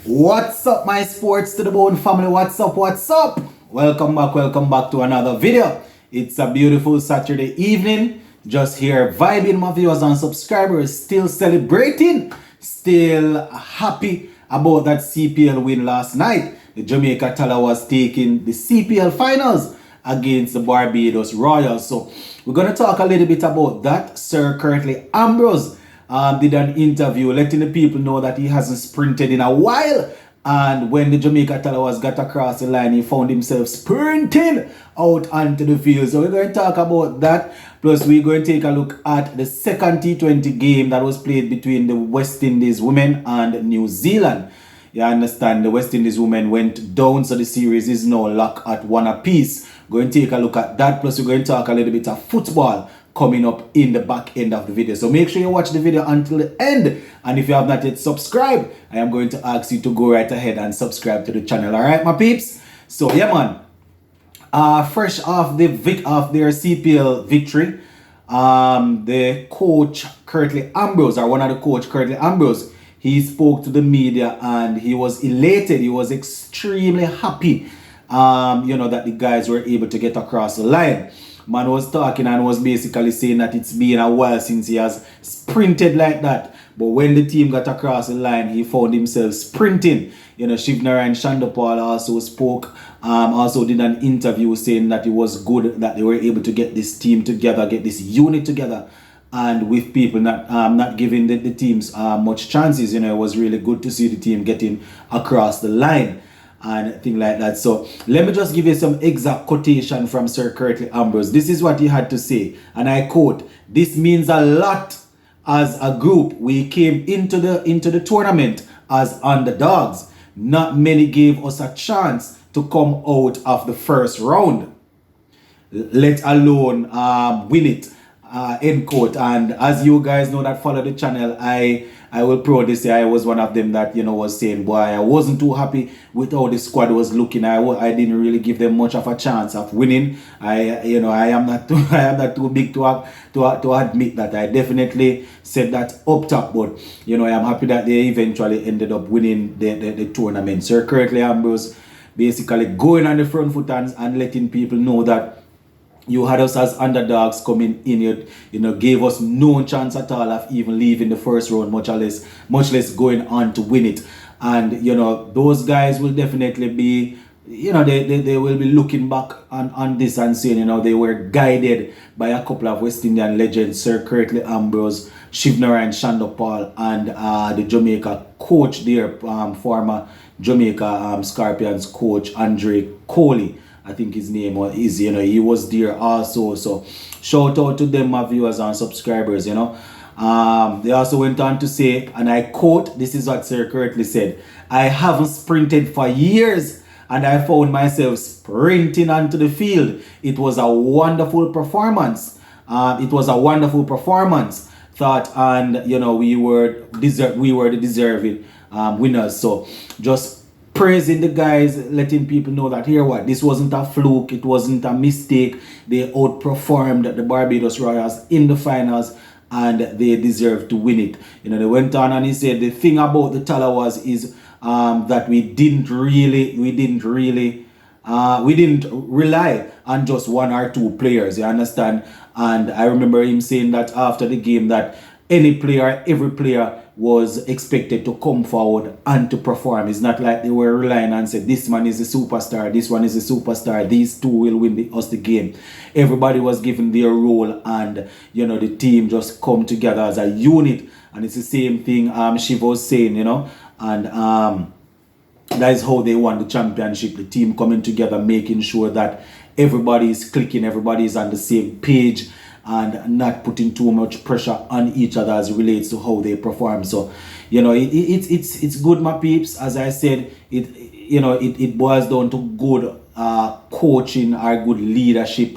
What's up, my sports to the bone family? What's up? What's up? Welcome back to another video. It's a beautiful Saturday evening. Just here vibing, my viewers and subscribers, still celebrating, still happy about that CPL win last night. The Jamaica Tallawahs taking the CPL finals against the Barbados Royals. So we're going to talk a little bit about that. Sir currently Ambrose did an interview letting the people know that he hasn't sprinted in a while, and when the Jamaica Tallawahs got across the line, he found himself sprinting out onto the field. So we're going to talk about that, plus we're going to take a look at the second T20 game that was played between the West Indies women and New Zealand. You understand, the West Indies women went down, so the series is now locked at 1 apiece. Going to take a look at that, plus we're going to talk a little bit of football coming up in the back end of the video. So make sure you watch the video until the end, and if you have not yet subscribed, I am going to ask you to go right ahead and subscribe to the channel. All right, my peeps? So yeah, man, fresh off their CPL victory, the coach Curtly Ambrose, or one of the coach Curtly Ambrose, he spoke to the media and he was elated. He was extremely happy that the guys were able to get across the line. Man was talking and was basically saying that it's been a while since he has sprinted like that. But when the team got across the line, he found himself sprinting. Shivnara and Shandopal also spoke, also did an interview saying that it was good that they were able to get this team together, get this unit together, and with people not giving the teams much chances. It was really good to see the team getting across the line and things like that. So let me just give you some exact quotation from Sir Curtly Ambrose. This is what he had to say, and I quote, "This means a lot as a group. We came into the tournament as underdogs. Not many gave us a chance to come out of the first round, let alone win it." End quote. And as you guys know that follow the channel, I will proudly say I was one of them that was saying, boy, I wasn't too happy with how the squad was looking. I didn't really give them much of a chance of winning. I am not too big to admit that. I definitely said that up top, but I am happy that they eventually ended up winning the tournament. Sir Curtly Ambrose basically going on the front foot and letting people know that you had us as underdogs coming in. You gave us no chance at all of even leaving the first round, much less going on to win it. And those guys will definitely be, they will be looking back on this and saying, they were guided by a couple of West Indian legends, Sir Curtly Ambrose, Shivnara and Shandopal, and the Jamaica coach there, former Jamaica Scorpions coach Andre Coley, I think his name is, he was there also. So shout out to them, my viewers and subscribers. They also went on to say, and I quote, this is what Sir Curtly said, "I haven't sprinted for years and I found myself sprinting onto the field. It was a wonderful performance. Thought, and we were the deserving winners." So just praising the guys, letting people know that this wasn't a fluke, it wasn't a mistake. They outperformed the Barbados Royals in the finals and they deserve to win it. They went on and he said the thing about the Tallawahs is that we didn't rely on just one or two players, you understand? And I remember him saying that after the game that every player was expected to come forward and to perform. It's not like they were relying and said, this man is a superstar, this one is a superstar, these two will win us the game. Everybody was given their role, and the team just come together as a unit. And it's the same thing Shiv was saying, and that is how they won the championship. The team coming together, making sure that everybody is clicking, everybody is on the same page, and not putting too much pressure on each other as it relates to how they perform. So, it's good, my peeps. As I said, it boils down to good coaching or good leadership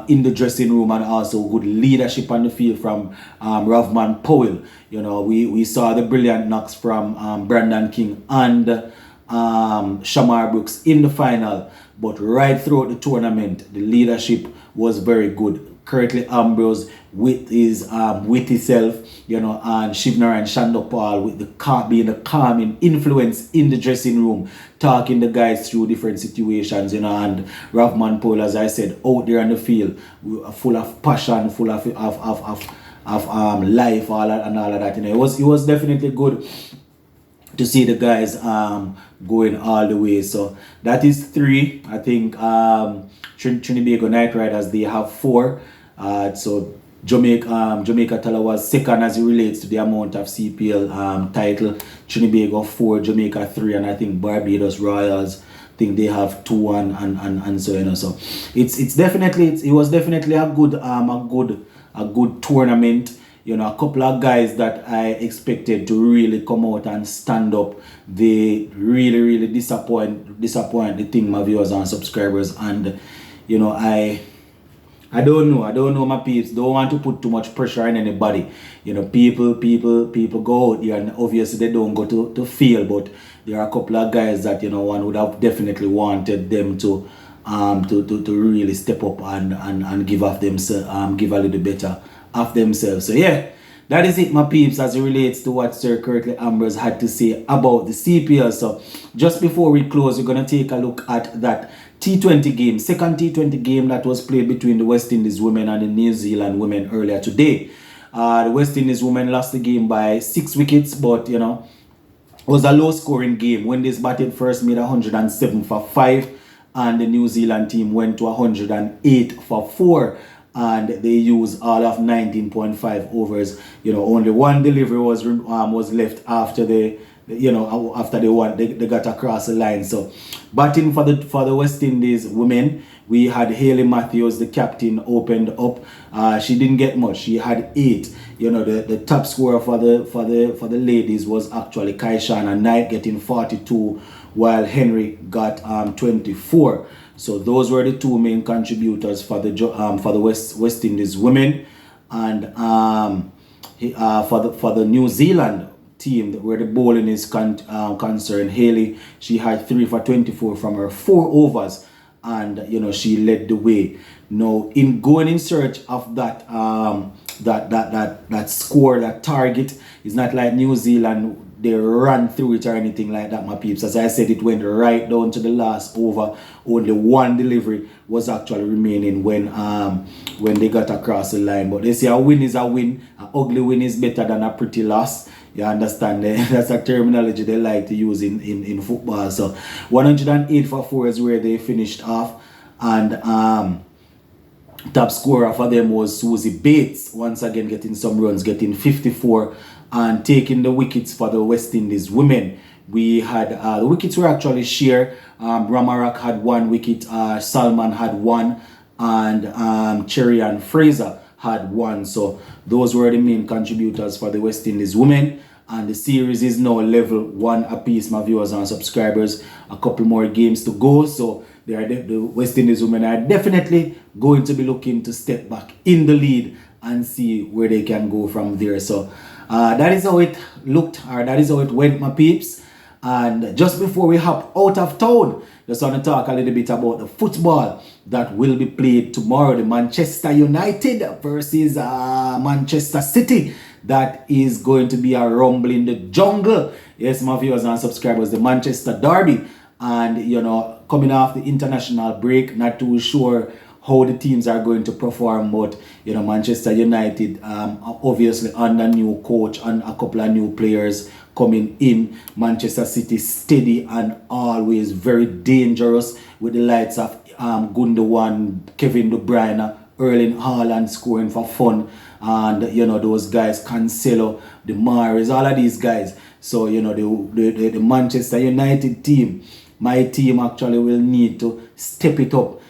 in the dressing room, and also good leadership on the field from Ravman Powell. We saw the brilliant knocks from Brandon King and Shamar Brooks in the final, but right throughout the tournament, the leadership was very good. Curtly Ambrose with his witty self, and Shivner and Shandopal with being the calming influence in the dressing room, talking the guys through different situations, and Ravman Paul, as I said, out there on the field, full of passion, full of life, and all of that. It was definitely good to see the guys going all the way. So that is 3. I think Trinidad Night Riders, they have 4. So Jamaica Tallawahs second as it relates to the amount of CPL title. Trinidad 4, Jamaica 3, and I think Barbados Royals, I think they have 2 and so So it was definitely a good tournament. A couple of guys that I expected to really come out and stand up, they really disappoint the thing, my viewers and subscribers. And I don't know, my peeps. Don't want to put too much pressure on anybody. People go out here and obviously they don't go to fail, but there are a couple of guys that one would have definitely wanted them to really step up and give off themselves, give a little better of themselves. So yeah, that is it, my peeps, as it relates to what Sir Curtly Ambrose had to say about the CPL. So just before we close, we're going to take a look at that T20 game, second T20 game that was played between the West Indies women and the New Zealand women earlier today. The West Indies women lost the game by 6 wickets, but it was a low scoring game. Wendy's batted first, made 107 for 5, and the New Zealand team went to 108 for 4. And they used all of 19.5 overs. Only one delivery was left after after they got across the line. So batting for the West Indies women, we had Hayley Matthews, the captain, opened up. She didn't get much. She had 8. The top scorer for the ladies was actually Kaishana Knight, getting 42, while Henry got 24. So those were the 2 main contributors for the West Indies women. And for the New Zealand team, where the bowling is concerned, Hayley, she had 3 for 24 from her 4 overs, and she led the way. Now, in going in search of that score, that target, it's not like New Zealand, they ran through it or anything like that, my peeps. As I said, it went right down to the last over. Only one delivery was actually remaining when they got across the line. But they say a win is a win. An ugly win is better than a pretty loss. You understand? That's a terminology they like to use in football. So 108 for 4 is where they finished off. And top scorer for them was Susie Bates, once again getting some runs, getting 54 and taking the wickets for the West Indies women. We had the wickets were actually shared. Ramarak had 1 wicket, Salman had 1, and Cherry and Fraser had 1. So those were the main contributors for the West Indies women. And the series is now level 1 apiece, my viewers and subscribers. A couple more games to go. So the West Indies women are definitely going to be looking to step back in the lead and see where they can go from there. So that is how it looked, or that is how it went, my peeps. And just before we hop out of town, just want to talk a little bit about the football that will be played tomorrow. The Manchester United versus Manchester City. That is going to be a rumble in the jungle. Yes, my viewers and subscribers, the Manchester Derby. And, coming off the international break, not too sure how the teams are going to perform, but Manchester United obviously under new coach and a couple of new players coming in. Manchester City steady and always very dangerous with the likes of Gundogan, Kevin De Bruyne, Erling Haaland scoring for fun, and those guys, Cancelo, the Mahrez, all of these guys. So the Manchester United team, my team actually will need to step it up.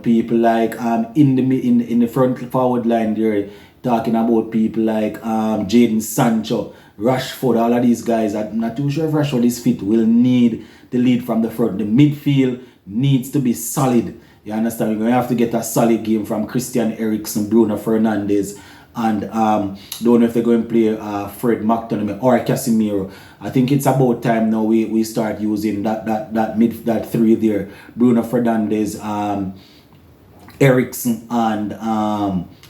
People like in the front forward line there, talking about people like Jadon Sancho, Rashford, all of these guys. I'm not too sure if Rashford is fit, will need the lead from the front. The midfield needs to be solid. You understand? We're going to have to get a solid game from Christian Eriksen, Bruno Fernandes, and don't know if they're going to play Fred McTominay or Casemiro. I think it's about time now we start using that 3 there. Bruno Fernandes, Eriksen, and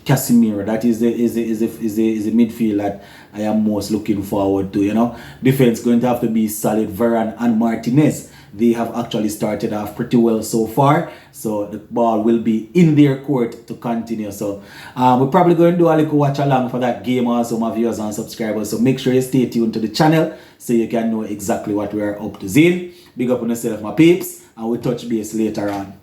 Casemiro. That is the midfield that I am most looking forward to. Defense going to have to be solid. Varane and Martinez, they have actually started off pretty well so far, so the ball will be in their court to continue. So we're probably going to do a little watch along for that game also, my viewers and subscribers. So make sure you stay tuned to the channel so you can know exactly what we are up to. Zin, big up on yourself, my peeps, and we'll touch base later on.